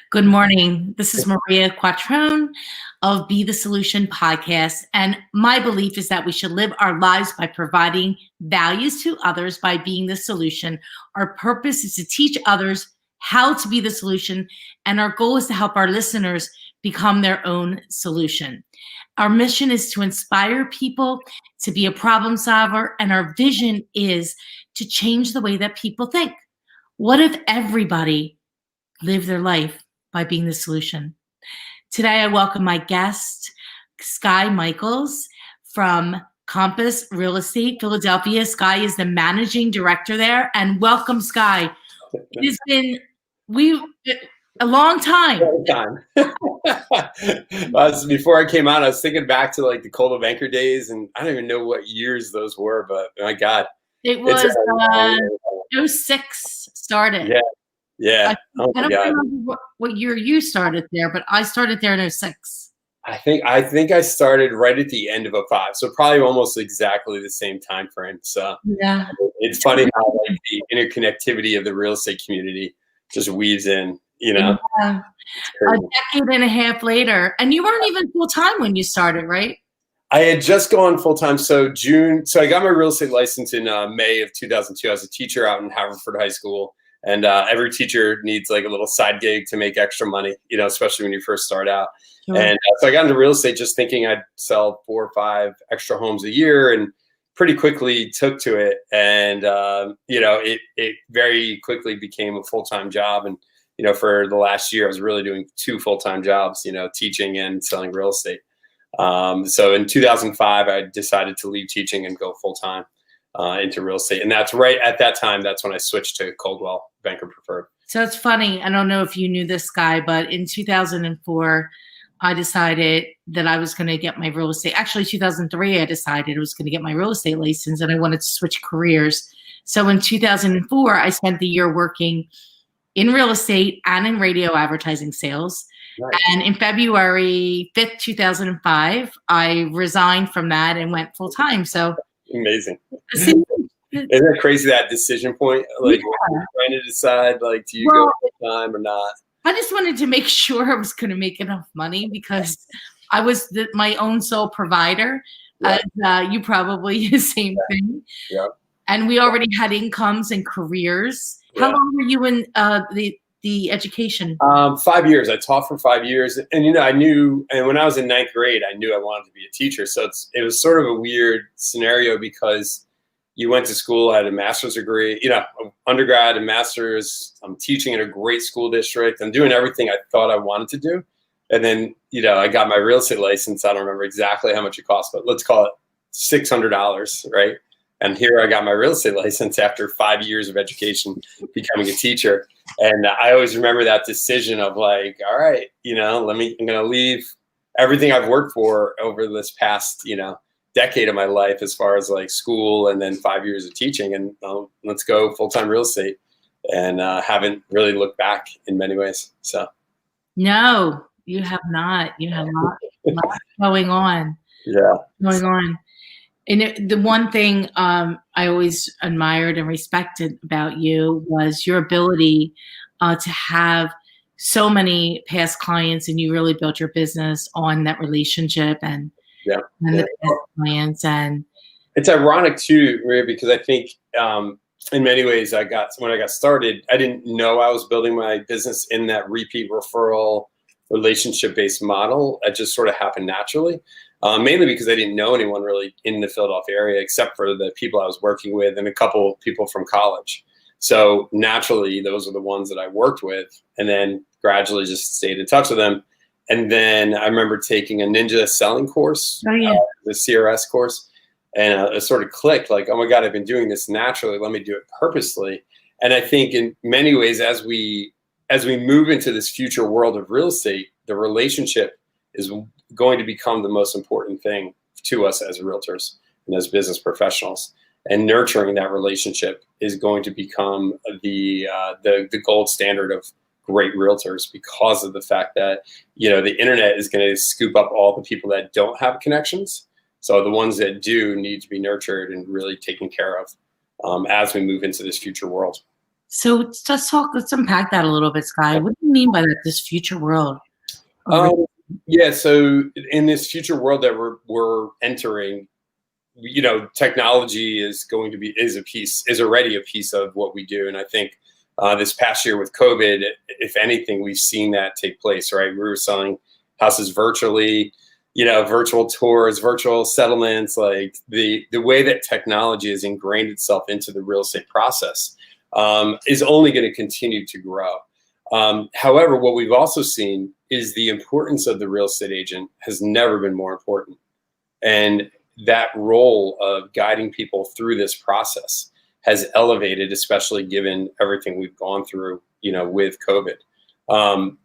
Good morning. This is Maria Quattrone of Be the Solution podcast. And my belief is that we should live our lives by providing values to others by being the solution. Our purpose is to teach others how to be the solution. And our goal is to help our listeners become their own solution. Our mission is to inspire people to be a problem solver. And our vision is to change the way that people think. What if everybody lived their life by being the solution? Today, I welcome my guest, Skye Michiels from Compass Real Estate, Philadelphia. Skye is the managing director there. And welcome, Skye. It has been a long time. Before I came out, I was thinking back to like the Coldwell Banker days, and I don't even know what years those were, but my God. It was 06 started. Yeah. I don't remember what year you started there, but I started there in 06. I think I started right at the end of 05, so probably almost exactly the same time frame. So yeah, it's funny how like the interconnectivity of the real estate community just weaves in. Yeah. A decade and a half later, and you weren't even full time when you started, right? I had just gone full time. So I got my real estate license in May of 2002. I was a teacher out in Haverford High School. And every teacher needs like a little side gig to make extra money, especially when you first start out. Sure. And so I got into real estate just thinking I'd sell 4 or 5 extra homes a year, and pretty quickly took to it. And, it very quickly became a full-time job. And, for the last year, I was really doing 2 full-time jobs, teaching and selling real estate. So in 2005, I decided to leave teaching and go full-time into real estate. And that's right at that time, that's when I switched to Coldwell Banker Preferred. So it's funny. I don't know if you knew this guy, but in 2004, I decided that I was going to get my real estate. Actually, 2003, I decided I was going to get my real estate license and I wanted to switch careers. So in 2004, I spent the year working in real estate and in radio advertising sales. Nice. And in February 5th, 2005, I resigned from that and went full time. So amazing. Isn't it crazy, that decision point? Like, trying to decide, like, do you go full time or not? I just wanted to make sure I was going to make enough money because I was my own sole provider. Yeah. As you probably the same thing. Yeah. And we already had incomes and careers. Yeah. How long were you in the education? 5 years. I taught for 5 years, and I knew. And when I was in 9th grade, I knew I wanted to be a teacher. So it was sort of a weird scenario because you went to school, had a master's degree, undergrad and master's. I'm teaching in a great school district. I'm doing everything I thought I wanted to do, and then I got my real estate license. I don't remember exactly how much it cost, but let's call it $600, right? And here I got my real estate license after 5 years of education, becoming a teacher. And I always remember that decision of like, all right, I'm going to leave everything I've worked for over this past, decade of my life as far as like school and then 5 years of teaching, and let's go full-time real estate. And haven't really looked back in many ways. So. No, you have not. You have lots going on. Yeah. Going on. And the one thing I always admired and respected about you was your ability to have so many past clients, and you really built your business on that relationship and the past clients. And it's ironic too, Maria, because I think in many ways when I got started, I didn't know I was building my business in that repeat referral relationship-based model. It just sort of happened naturally. Mainly because I didn't know anyone really in the Philadelphia area except for the people I was working with and a couple people from college. So naturally, those are the ones that I worked with, and then gradually just stayed in touch with them. And then I remember taking a ninja selling course, the CRS course, and it sort of clicked like, oh my God, I've been doing this naturally. Let me do it purposely. And I think in many ways, as we move into this future world of real estate, the relationship is going to become the most important thing to us as realtors and as business professionals. And nurturing that relationship is going to become the gold standard of great realtors, because of the fact that the internet is going to scoop up all the people that don't have connections. So the ones that do need to be nurtured and really taken care of as we move into this future world. So let's unpack that a little bit, Skye. What do you mean by that, this future world? Um, yeah. So in this future world that we're entering, technology is already a piece of what we do. And I think this past year with COVID, if anything, we've seen that take place, right? We were selling houses virtually, virtual tours, virtual settlements, like the way that technology has ingrained itself into the real estate process is only going to continue to grow. However, what we've also seen is the importance of the real estate agent has never been more important. And that role of guiding people through this process has elevated, especially given everything we've gone through, with COVID.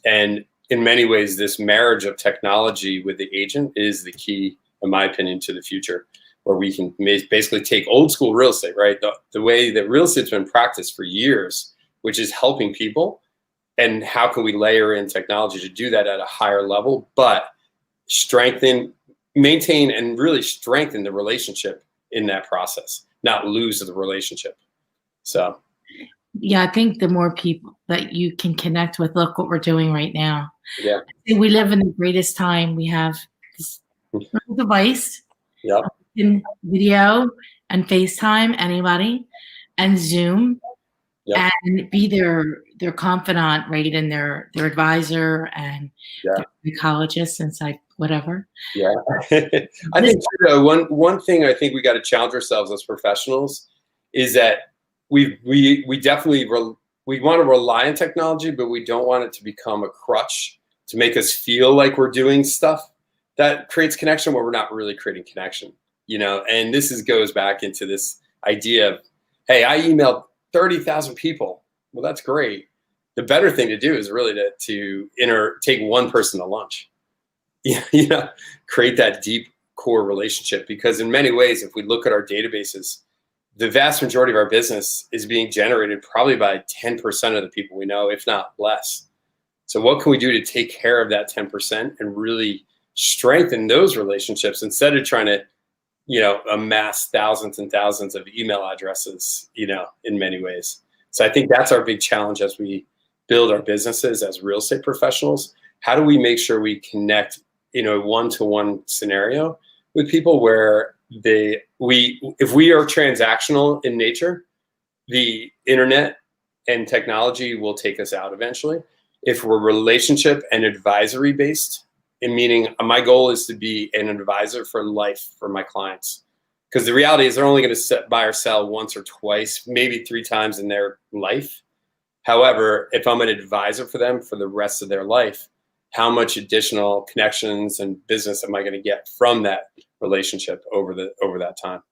And in many ways, this marriage of technology with the agent is the key, in my opinion, to the future, where we can basically take old school real estate, right? The way that real estate's been practiced for years, which is helping people, and how can we layer in technology to do that at a higher level, but maintain and really strengthen the relationship in that process, not lose the relationship. So Yeah, I think the more people that you can connect with, look what we're doing right now. yeah. We live in the greatest time. We have this little device, Yep. in video and FaceTime anybody, and Zoom, Yep. and be their confidant, right, and their advisor and Yeah. their psychologist and whatever. Yeah. I think one thing I think we got to challenge ourselves as professionals is that we definitely we want to rely on technology, but we don't want it to become a crutch to make us feel like we're doing stuff that creates connection where we're not really creating connection. And this goes back into this idea of, hey, I emailed 30,000 people. Well, that's great. The better thing to do is really to take one person to lunch. Create that deep core relationship, because in many ways, if we look at our databases, the vast majority of our business is being generated probably by 10% of the people we know, if not less. So what can we do to take care of that 10% and really strengthen those relationships instead of trying to, amass thousands and thousands of email addresses, in many ways. So I think that's our big challenge as we build our businesses as real estate professionals. How do we make sure we connect in a one-to-one scenario with people where if we are transactional in nature, the internet and technology will take us out eventually. If we're relationship and advisory based, and meaning my goal is to be an advisor for life for my clients, because the reality is they're only going to buy or sell once or twice, maybe 3 times in their life. However, if I'm an advisor for them for the rest of their life, how much additional connections and business am I going to get from that relationship over that time?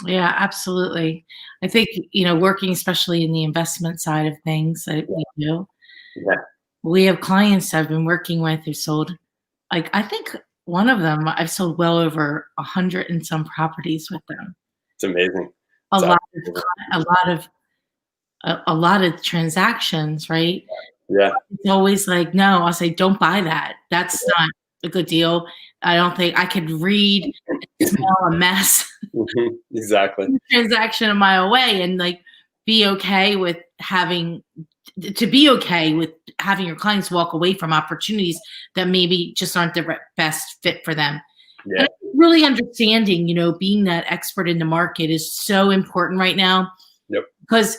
Yeah, absolutely. I think, working especially in the investment side of things that we do, Yeah. we have clients I've been working with who sold, like, I think one of them, I've sold well over 100 and some properties with them. It's amazing. A It's lot awesome. of a lot of transactions, right? Yeah. It's always like, no, I'll say, don't buy that. That's not a good deal. I don't think I could read and smell a mess. Exactly. Transaction a mile away, and like be okay with having your clients walk away from opportunities that maybe just aren't the best fit for them. Yeah. And really understanding, being that expert in the market is so important right now. Yep. Because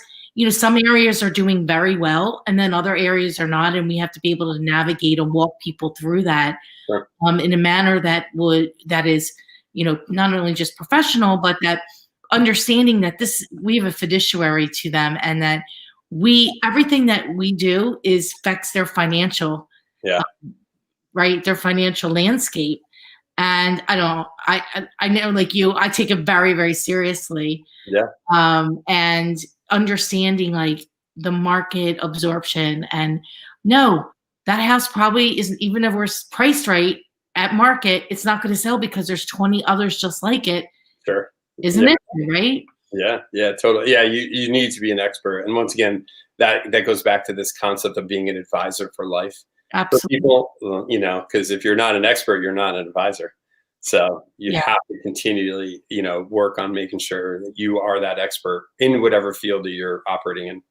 some areas are doing very well and then other areas are not, and we have to be able to navigate and walk people through that. Sure. In a manner that is not only just professional, but that understanding that we have a fiduciary to them, and that everything that we do affects their financial, right, their financial landscape. And I know, like you, I take it very, very seriously. Yeah. And understanding like the market absorption, and no, that house probably isn't, even if we're priced right at market, it's not going to sell because there's 20 others just like it. Sure. Isn't it? Right? Yeah, totally. Yeah, you need to be an expert. And once again, that goes back to this concept of being an advisor for life. Absolutely. For people, because if you're not an expert, you're not an advisor. So you have to continually, work on making sure that you are that expert in whatever field that you're operating in.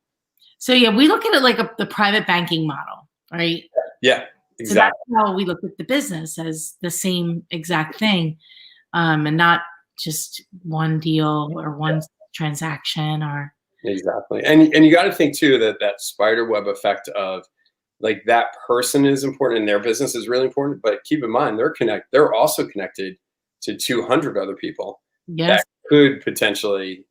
So yeah, we look at it like the private banking model, right? Yeah, So that's exactly. how we look at the business, as the same exact thing, and not just one deal or one transaction or. Exactly. And you got to think too that that spider web effect of like that person is important and their business is really important, but keep in mind they're also connected to 200 other people Yes. that could potentially,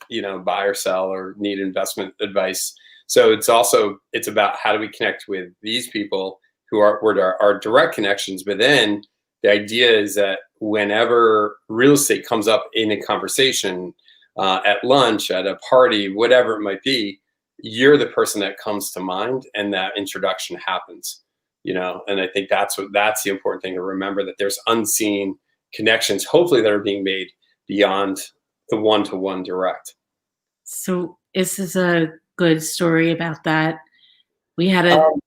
buy or sell or need investment advice. So it's about how do we connect with these people who were our direct connections, but then the idea is that whenever real estate comes up in a conversation, at lunch, at a party, whatever it might be, you're the person that comes to mind and that introduction happens, and I think that's the important thing to remember, that there's unseen connections, hopefully, that are being made beyond the one-to-one direct. So this is a good story about that. We had a. Um,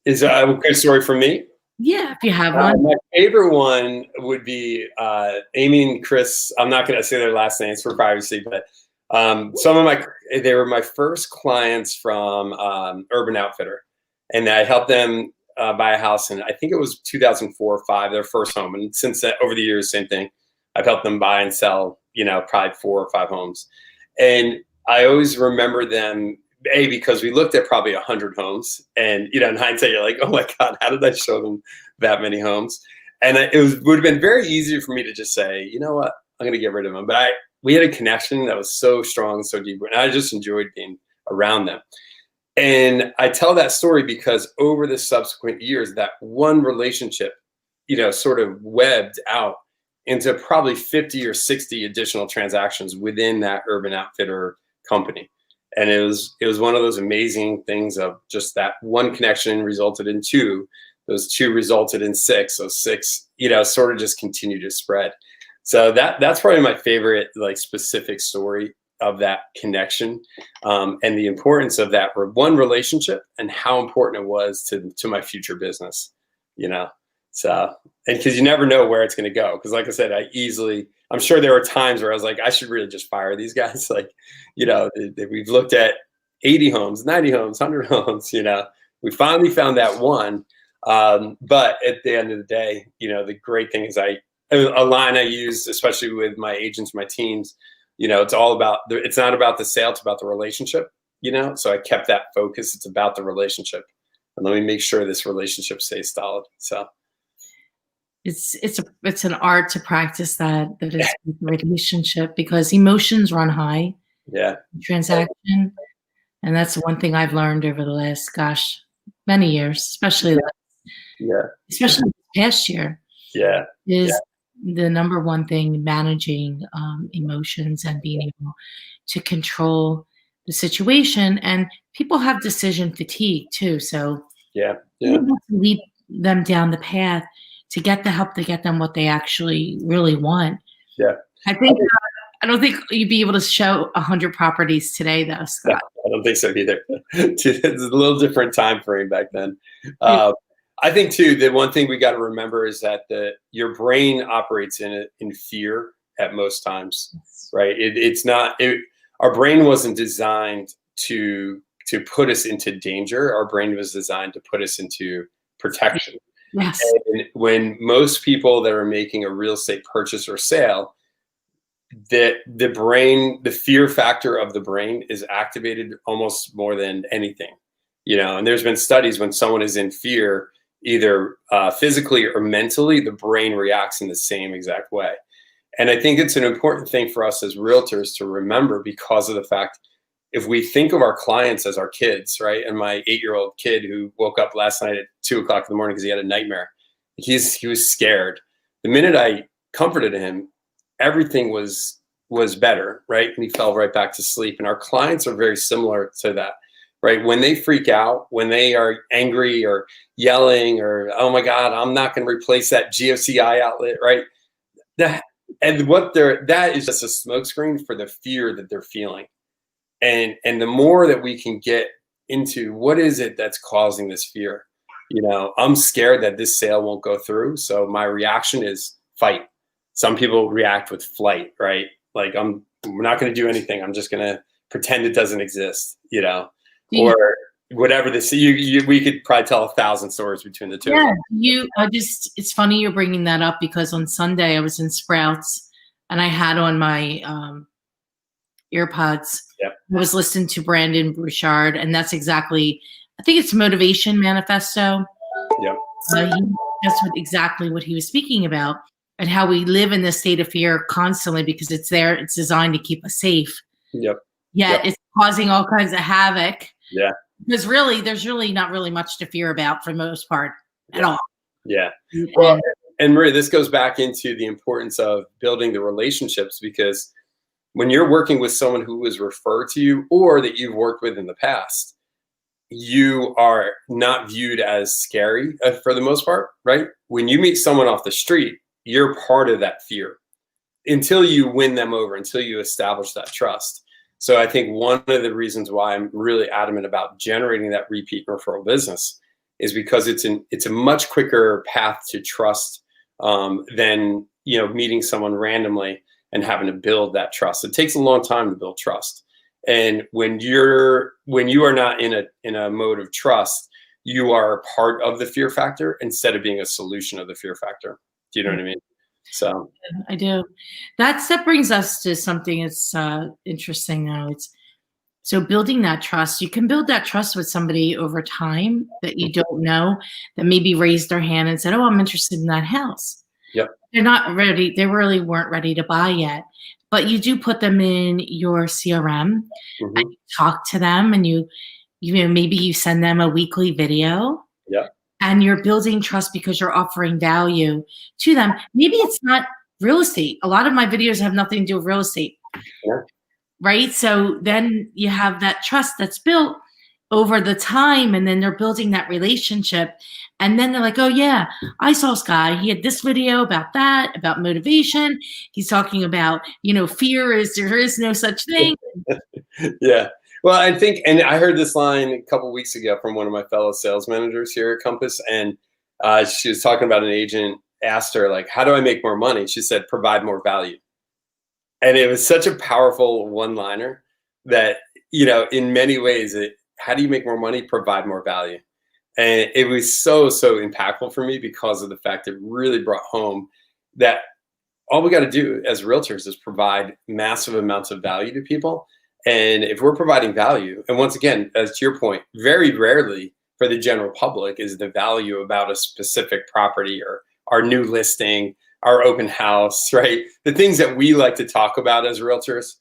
is a good story for me. Yeah, if you have one. My favorite one would be Amy and Chris. I'm not going to say their last names for privacy, but they were my first clients from Urban Outfitter, and I helped them buy a house, and I think it was 2004 or five, their first home. And since that, over the years, same thing. I've helped them buy and sell, probably 4 or 5 homes, and I always remember them. Because we looked at probably 100 homes, and in hindsight, you're like, "Oh my God, how did I show them that many homes?" And would have been very easy for me to just say, "You know what, I'm going to get rid of them." But we had a connection that was so strong, so deep, and I just enjoyed being around them. And I tell that story because over the subsequent years, that one relationship, sort of webbed out into probably 50 or 60 additional transactions within that Urban Outfitter company. And it was one of those amazing things of just that one connection resulted in two, those two resulted in six, so six, sort of just continue to spread. So that's probably my favorite, like, specific story of that connection, and the importance of that one relationship and how important it was to my future business, so, and because you never know where it's going to go. Because like I said, I'm sure there were times where I was like, I should really just fire these guys. Like, we've looked at 80 homes, 90 homes, 100 homes, we finally found that one. But at the end of the day, the great thing is a line I use, especially with my agents, my teams, it's not about the sale, it's about the relationship, so I kept that focus. It's about the relationship, and let me make sure this relationship stays solid. So it's an art to practice that is relationship, because emotions run high. Yeah. Transaction, and that's one thing I've learned over the last, many years, especially this past year. Yeah. Is the number one thing, managing emotions and being able to control the situation. And people have decision fatigue too, so Yeah. you have to lead them down the path to get the help, to get them what they actually really want. Yeah. I don't think you'd be able to show 100 properties today, though, Scott. I don't think so either. It's a little different time frame back then. I think too, the one thing we got to remember is that your brain operates in fear at most times, right? Our brain wasn't designed to put us into danger. Our brain was designed to put us into protection. Yes. And when most people that are making a real estate purchase or sale, the fear factor of the brain is activated almost more than anything, and there's been studies when someone is in fear, either physically or mentally, the brain reacts in the same exact way. And I think it's an important thing for us as realtors to remember, because of the fact, if we think of our clients as our kids, right? And my 8-year-old kid who woke up last night at 2:00 in the morning because he had a nightmare, he was scared. The minute I comforted him, everything was better, right? And he fell right back to sleep. And our clients are very similar to that, right? When they freak out, when they are angry or yelling or, oh my God, I'm not going to replace that GFCI outlet, right? That is just a smokescreen for the fear that they're feeling. And the more that we can get into what is it that's causing this fear, I'm scared that this sale won't go through. So my reaction is fight. Some people react with flight, right? Like, we're not going to do anything. I'm just going to pretend it doesn't exist, or whatever this, we could probably tell 1,000 stories between the two. Yeah, it's funny you're bringing that up, because on Sunday I was in Sprouts and I had on my earpods. Yep. I was listening to Brandon Bouchard, and that's exactly, I think it's Motivation Manifesto. Yep. That's exactly what he was speaking about, and how we live in this state of fear constantly because it's there. It's designed to keep us safe. Yep. Yet it's causing all kinds of havoc. Yeah. Because really, there's really not really much to fear about for the most part at all. Yeah. Well, and Maria, this goes back into the importance of building the relationships, because when you're working with someone who was referred to you or that you've worked with in the past, you are not viewed as scary for the most part, right? When you meet someone off the street, you're part of that fear until you win them over, until you establish that trust. So I think one of the reasons why I'm really adamant about generating that repeat referral business is because it's a much quicker path to trust than meeting someone randomly and having to build that trust. It takes a long time to build trust. And when you are not in a mode of trust, you are a part of the fear factor instead of being a solution of the fear factor. Do you know what I mean? So I do. That brings us to something that's interesting now. So building that trust. You can build that trust with somebody over time that you don't know, that maybe raised their hand and said, "Oh, I'm interested in that house." Yep. They're not ready. They really weren't ready to buy yet. But you do put them in your CRM and you talk to them, and maybe you send them a weekly video. Yeah. And you're building trust because you're offering value to them. Maybe it's not real estate. A lot of my videos have nothing to do with real estate. Yeah. Right? So then you have that trust that's built over the time, and then they're building that relationship. And then they're like, "Oh yeah, I saw Skye. He had this video about that, about motivation. He's talking about, there is no such thing." Yeah. Well, I think, and I heard this line a couple of weeks ago from one of my fellow sales managers here at Compass, and she was talking about an agent asked her, like, "How do I make more money?" She said, "Provide more value." And it was such a powerful one-liner that, in many ways, how do you make more money? Provide more value. And it was so impactful for me because of the fact it really brought home that all we got to do as realtors is provide massive amounts of value to people. And if we're providing value, and once again, as to your point, very rarely for the general public is the value about a specific property or our new listing, our open house, right? The things that we like to talk about as realtors,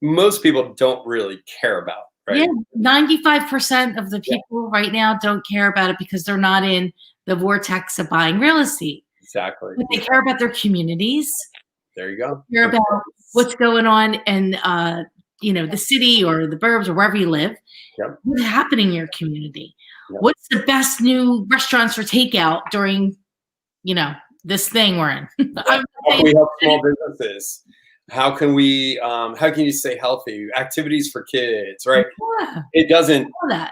most people don't really care about, right? Yeah, 95% of the people right now don't care about it because they're not in the vortex of buying real estate. Exactly. But they care about their communities. There you go. They care about what's going on in the city or the burbs or wherever you live. Yep. What's happening in your community? Yep. What's the best new restaurants for takeout during, this thing we're in? How can we help small businesses? How can you stay healthy? Activities for kids, right? Yeah. It doesn't.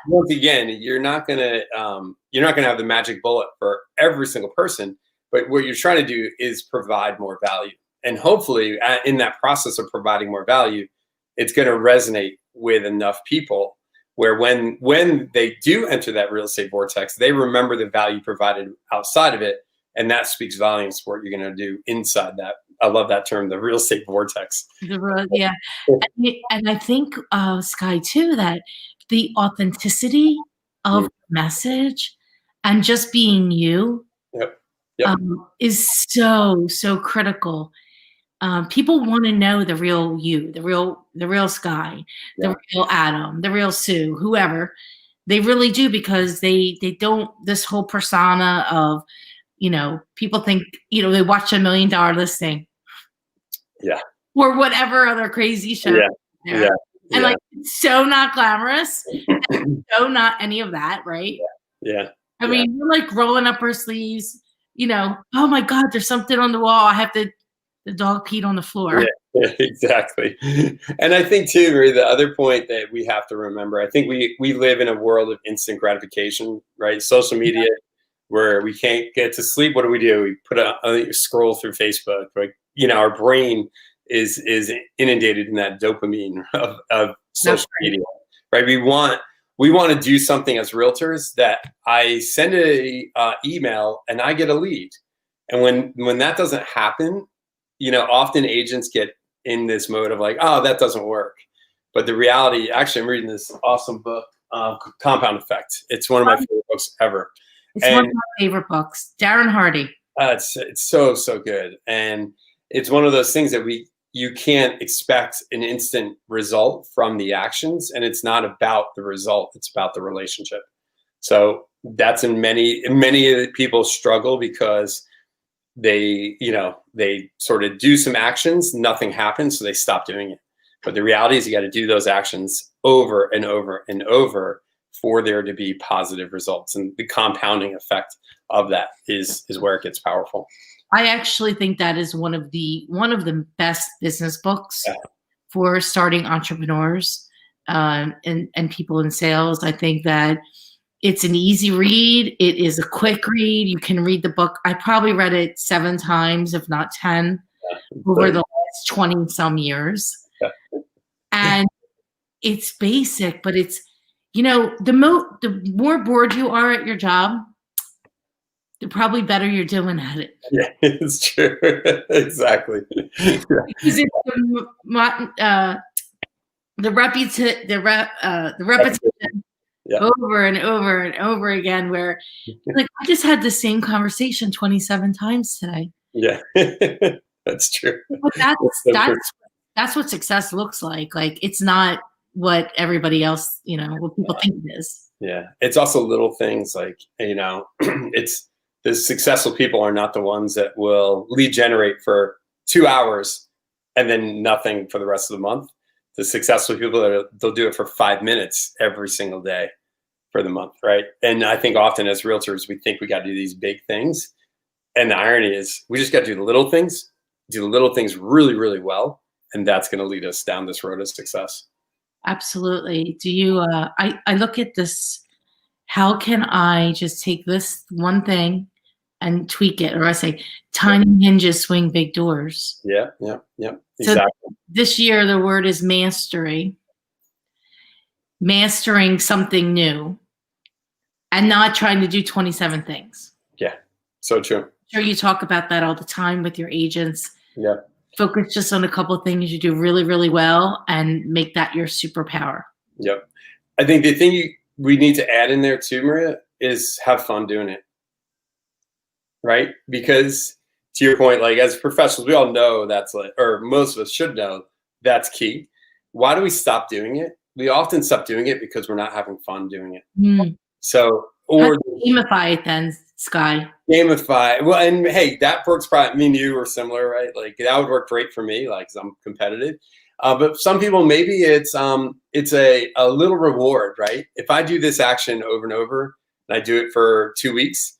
Once again, you're not gonna have the magic bullet for every single person. But what you're trying to do is provide more value, and hopefully, in that process of providing more value, it's going to resonate with enough people where when they do enter that real estate vortex, they remember the value provided outside of it, and that speaks volumes for what you're going to do inside that. I love that term, the real estate vortex. Yeah, and I think, Skye, too, that the authenticity of message and just being you is so critical. People want to know the real you, the real Skye, the real Adam, the real Sue, whoever. They really do, because they don't, this whole persona of, people think, they watch $1 Million Listing. Yeah. Or whatever other crazy show. Yeah. And it's so not glamorous. So not any of that, right? Yeah. I mean, we're like rolling up our sleeves, oh my God, there's something on the wall. The dog peed on the floor. Yeah, exactly. And I think too, Marie, the other point that we have to remember, I think we live in a world of instant gratification, right? Social media, where we can't get to sleep. What do? We scroll through Facebook. Like, our brain is inundated in that dopamine of social media, right? We want we want to do something as realtors that I send a email and I get a lead. And when that doesn't happen, often agents get in this mode of like, oh, that doesn't work. But the reality, actually, I'm reading this awesome book, Compound Effect. It's one of my favorite books ever. It's one of my favorite books. Darren Hardy. It's so good. And it's one of those things that you can't expect an instant result from the actions, and it's not about the result, it's about the relationship. So that's many of the people struggle because they sort of do some actions, nothing happens, so they stop doing it. But the reality is you got to do those actions over and over and over for there to be positive results, and the compounding effect of that is where it gets powerful. I actually think that is one of the best business books for starting entrepreneurs and people in sales. I think that it's an easy read. It is a quick read. You can read the book. I probably read it 7 times, if not 10, over the last 20 some years. And it's basic, but it's, the more bored you are at your job, the probably better you're doing at it. Yeah, it's true. Exactly. Because it's the repetition over and over and over again, where like I just had the same conversation 27 times today. Yeah, that's true. But that's what success looks like. Like, it's not what everybody else, what people think it is. Yeah, it's also little things like, it's the successful people are not the ones that will lead generate for 2 hours and then nothing for the rest of the month. The successful people, they'll do it for 5 minutes every single day for the month, right? And I think often as realtors, we think we got to do these big things. And the irony is we just got to do the little things really, really well. And that's going to lead us down this road of success. Absolutely. Do you, I look at this, how can I just take this one thing and tweak it? Or I say, tiny hinges swing big doors. Yeah, exactly. So this year, the word is mastery. Mastering something new and not trying to do 27 things. Yeah, so true. I'm sure you talk about that all the time with your agents. Yeah. Focus just on a couple of things you do really, really well and make that your superpower. Yep. I think the thing we need to add in there too, Maria, is have fun doing it. Right? Because to your point, like as professionals, we all know that's like, or most of us should know that's key. Why do we stop doing it? We often stop doing it because we're not having fun doing it. So, or gamify it then, Skye. Gamify. Well, and hey, that works probably, me and you are similar, right? Like that would work great for me, like, 'cause I'm competitive. But some people, maybe it's a little reward, right? If I do this action over and over and I do it for 2 weeks,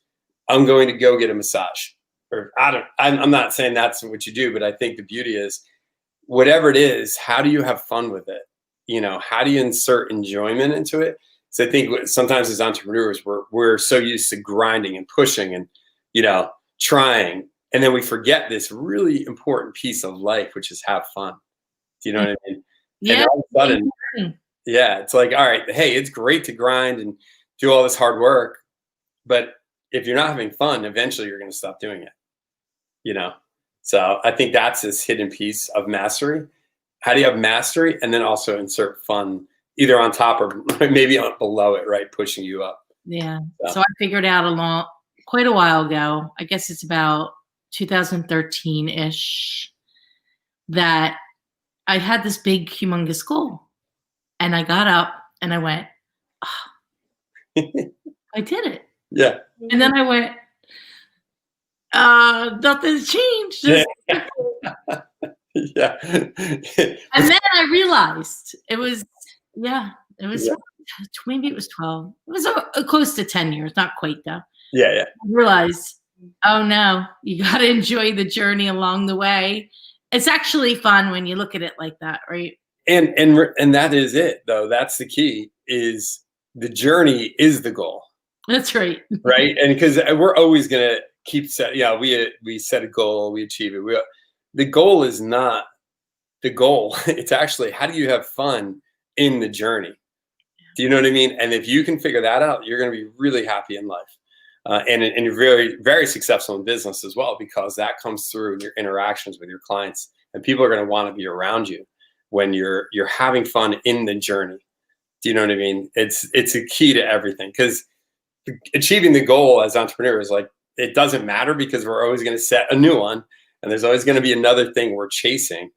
I'm going to go get a massage. Or I'm not saying that's what you do, but I think the beauty is whatever it is, how do you have fun with it? How do you insert enjoyment into it? So I think sometimes as entrepreneurs, we're so used to grinding and pushing and, trying. And then we forget this really important piece of life, which is have fun. Do you know what I mean? Yeah. And all of a sudden, it's like, all right, hey, it's great to grind and do all this hard work. But if you're not having fun, eventually you're going to stop doing it. So I think that's this hidden piece of mastery. How do you have mastery and then also insert fun either on top or maybe below it, right? Pushing you up. Yeah. So I figured out quite a while ago, I guess it's about 2013-ish, that I had this big, humongous goal. And I got up and I went, oh, I did it. Yeah. And then I went, nothing's changed. Yeah. And then I realized maybe it was 12. It was close to 10 years, not quite though. Yeah. I realized, oh no, you got to enjoy the journey along the way. It's actually fun when you look at it like that, right? And that is it though. That's the key, is the journey is the goal. That's right. Right. And because we're always going to keep we set a goal, we achieve it. The goal is not the goal. It's actually, how do you have fun in the journey? Do you know what I mean? And if you can figure that out, you're going to be really happy in life. And you're very, very successful in business as well, because that comes through in your interactions with your clients, and people are going to want to be around you when you're having fun in the journey. Do you know what I mean? It's a key to everything, because achieving the goal as entrepreneurs, like, it doesn't matter, because we're always going to set a new one, and there's always going to be another thing we're chasing.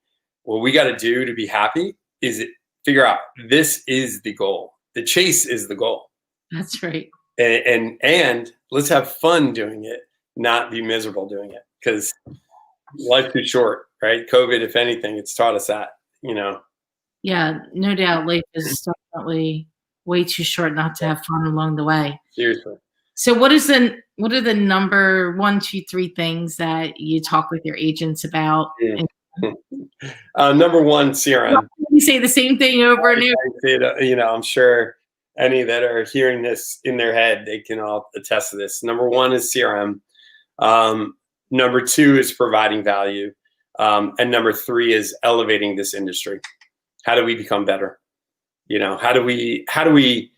What we got to do to be happy is figure out this is the goal. The chase is the goal. That's right. And let's have fun doing it, not be miserable doing it, because life's too short, right? COVID, if anything, it's taught us that, Yeah, no doubt. Life is definitely way too short not to have fun along the way. Seriously. So what are the number 1, 2, 3 things that you talk with your agents about? Number one, CRM. You say the same thing over and over. I'm sure any that are hearing this in their head, they can all attest to this. Number one is CRM. Number two is providing value. And number three is elevating this industry. How do we become better? How do we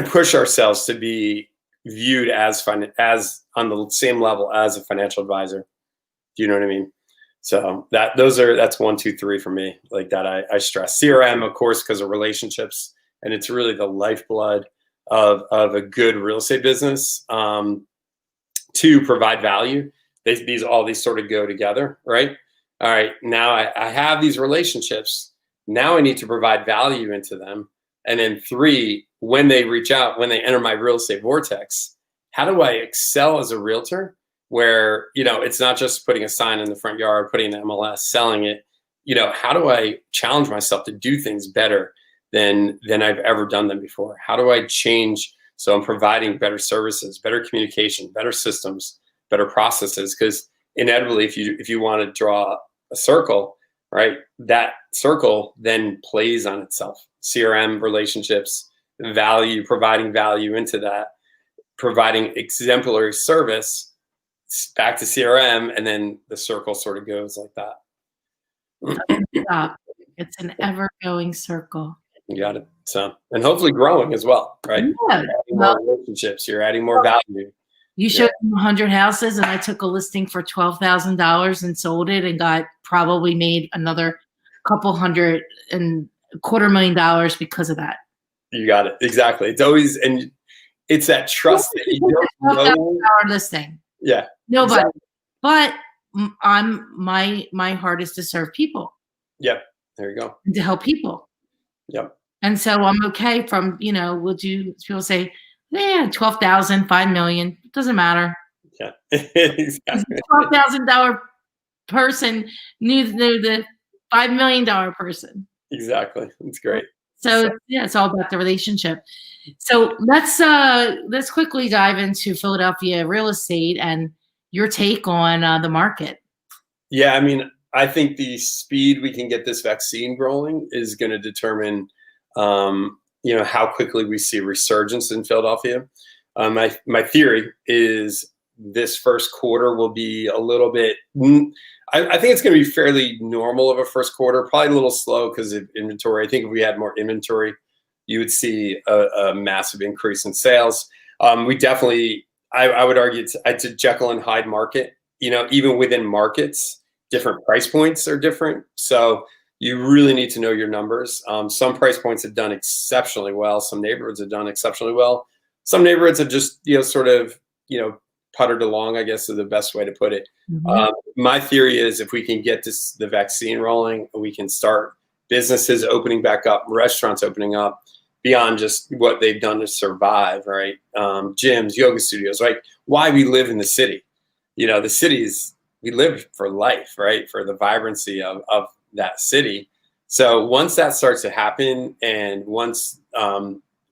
push ourselves to be viewed as on the same level as a financial advisor? Do you know what I mean? So that's 1, 2, 3 for me. Like that, I stress CRM, of course, because of relationships, and it's really the lifeblood of a good real estate business. To provide value, all these sort of go together, right? All right, now I have these relationships. Now I need to provide value into them. And then 3, when they reach out, when they enter my real estate vortex, how do I excel as a realtor? Where, it's not just putting a sign in the front yard, putting an MLS, selling it. How do I challenge myself to do things better than I've ever done them before? How do I change so I'm providing better services, better communication, better systems, better processes? Because inevitably, if you want to draw a circle, right, that circle then plays on itself. CRM, relationships, value, providing value into that, providing exemplary service, back to CRM, and then the circle sort of goes like that. Stop. It's an ever-going circle. You got it. So, and hopefully growing as well, right? Yeah. You're adding more relationships. You're adding more value. You showed them 100 houses, and I took a listing for $12,000 and sold it, and probably made another couple hundred and $250,000 because of that. You got it. Exactly. It's always, and it's that trust that you don't know. Listing. Yeah. Nobody. Exactly. But my heart is to serve people. Yep. There you go. And to help people. Yep. And so I'm okay from, people say, yeah, 12,000, 5 million, it doesn't matter. Yeah. Exactly. $12,000 person knew the $5 million person. Exactly. It's great. So yeah, it's all about the relationship. So let's quickly dive into Philadelphia real estate and your take on the market. Yeah, I mean, I think the speed we can get this vaccine rolling is going to determine, how quickly we see a resurgence in Philadelphia. My theory is this first quarter will be a little bit. I think it's going to be fairly normal of a first quarter, probably a little slow because of inventory. I think if we had more inventory, you would see a massive increase in sales. We definitely, I would argue it's a Jekyll and Hyde market. Even within markets, different price points are different. So you really need to know your numbers. Some price points have done exceptionally well. Some neighborhoods have done exceptionally well. Some neighborhoods have just, puttered along, I guess is the best way to put it. Mm-hmm. My theory is if we can get the vaccine rolling, we can start businesses opening back up, restaurants opening up beyond just what they've done to survive, right? Gyms, yoga studios, right? Why we live in the city. The cities, we live for life, right? For the vibrancy of that city. So once that starts to happen, and once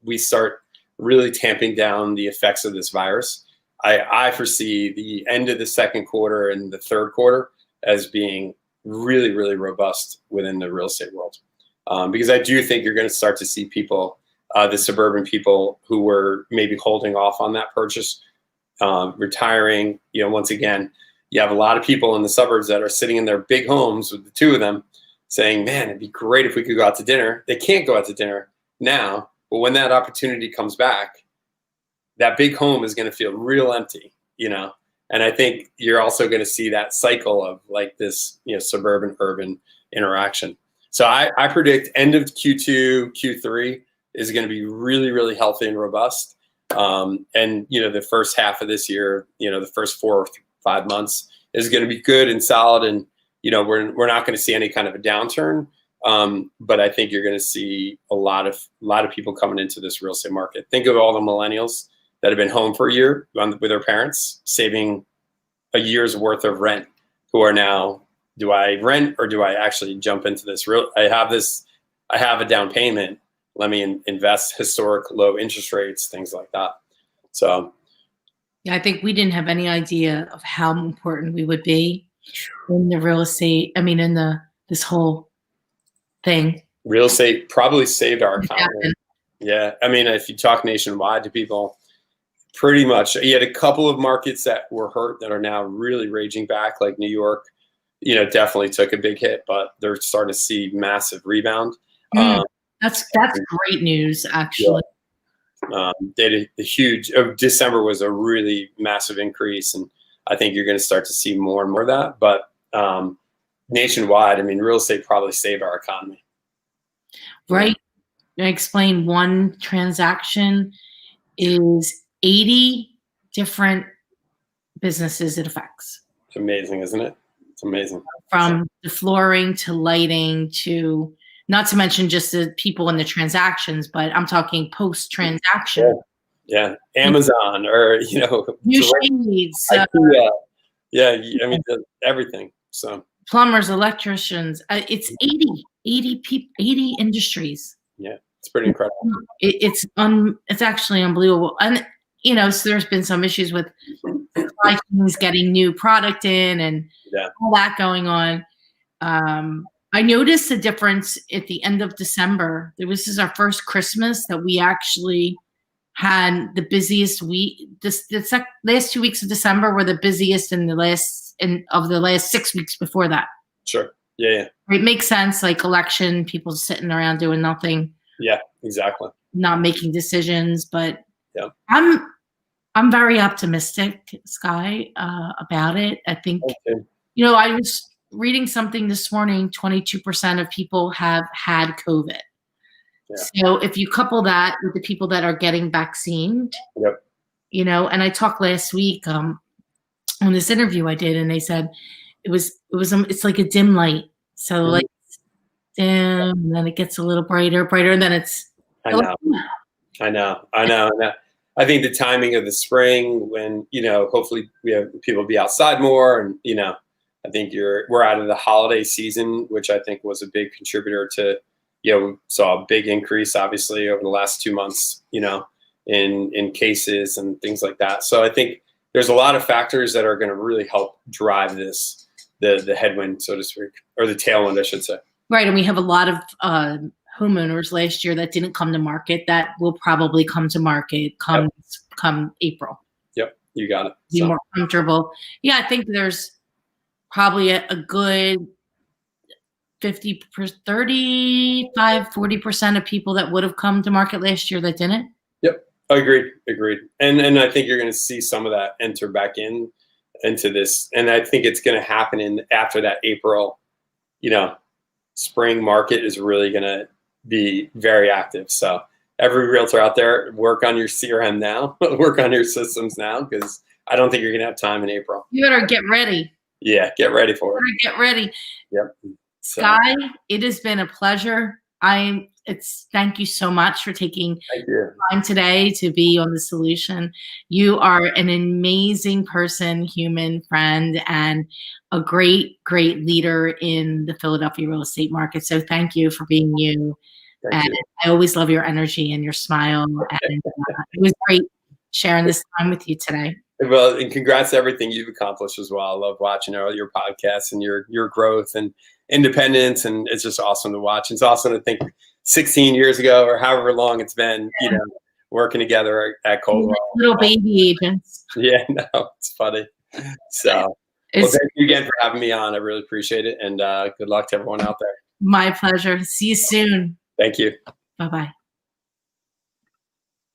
we start really tamping down the effects of this virus, I foresee the end of the second quarter and the third quarter as being really, really robust within the real estate world. Because I do think you're going to start to see people, the suburban people who were maybe holding off on that purchase, retiring. Once again, you have a lot of people in the suburbs that are sitting in their big homes with the two of them saying, man, it'd be great if we could go out to dinner. They can't go out to dinner now. But when that opportunity comes back, that big home is going to feel real empty, and I think you're also going to see that cycle of like this, suburban urban interaction. So I predict end of Q2, Q3 is going to be really, really healthy and robust. And, the first half of this year, the first 4 or 5 months is going to be good and solid. And, we're not going to see any kind of a downturn. But I think you're going to see a lot of people coming into this real estate market. Think of all the millennials that have been home for a year with their parents, saving a year's worth of rent, who are now, do I rent or do I actually jump into this? I have a down payment. Let me invest, historic low interest rates, things like that. So, yeah, I think we didn't have any idea of how important we would be in the real estate. I mean, in this whole thing. Real estate probably saved our economy. Yeah. I mean, if you talk nationwide to people, pretty much, you had a couple of markets that were hurt that are now really raging back, like New York, definitely took a big hit, but they're starting to see massive rebound. That's great news, actually. Yeah. They did a huge, December was a really massive increase, and I think you're going to start to see more and more of that. But nationwide, I mean, real estate probably saved our economy. Right. I explain one transaction is 80 different businesses it affects. It's amazing, isn't it? It's amazing. From the flooring to lighting to, not to mention just the people in the transactions, but I'm talking post-transaction. Yeah. Amazon or, new shades. Yeah. I mean, everything. So plumbers, electricians, it's 80 people, 80 industries. Yeah. It's pretty incredible. It's actually unbelievable. And, so there's been some issues with supply chains getting new product in and all that going on. I noticed a difference at the end of December. This is our first Christmas that we actually had the busiest week. The last 2 weeks of December were the busiest of the last 6 weeks before that. Sure. Yeah. It makes sense, like election, people sitting around doing nothing. Yeah, exactly. Not making decisions, but yeah. I'm very optimistic, Skye, about it. I think, I was reading something this morning, 22% of people have had COVID. Yeah. So if you couple that with the people that are getting vaccinated, and I talked last week on this interview I did, and they said it's like a dim light. So like dim, and then it gets a little brighter, and then it's. I know. I think the timing of the spring, when hopefully we have people be outside more, and I think we're out of the holiday season, which I think was a big contributor to, we saw a big increase obviously over the last 2 months, in cases and things like that. So I think there's a lot of factors that are going to really help drive this, the headwind, so to speak, or the tailwind, I should say. Right, and we have a lot of homeowners last year that didn't come to market that will probably come to market come April. Yep, you got it. Be more comfortable. Yeah, I think there's probably a good 40% of people that would have come to market last year that didn't. Yep, agreed. And I think you're going to see some of that enter back into this, and I think it's going to happen after that April, spring market is really going to be very active. So every realtor out there, work on your CRM now, work on your systems now, because I don't think you're going to have time in April. You better get ready. Yeah, get ready for it. Get ready. Yep. So. Skye, it has been a pleasure. Thank you so much for taking time today to be on The Solution. You are an amazing person, human, friend, and a great, great leader in the Philadelphia real estate market. So thank you for being you. Thank you. I always love your energy and your smile. And it was great sharing this time with you today. Well, and congrats to everything you've accomplished as well. I love watching all your podcasts and your growth and independence, and it's just awesome to watch. It's awesome to think 16 years ago or however long it's been, working together at Coldwell. Little baby agents. Yeah, no, it's funny. So, well, thank you again for having me on. I really appreciate it, and good luck to everyone out there. My pleasure. See you soon. Thank you. Bye-bye.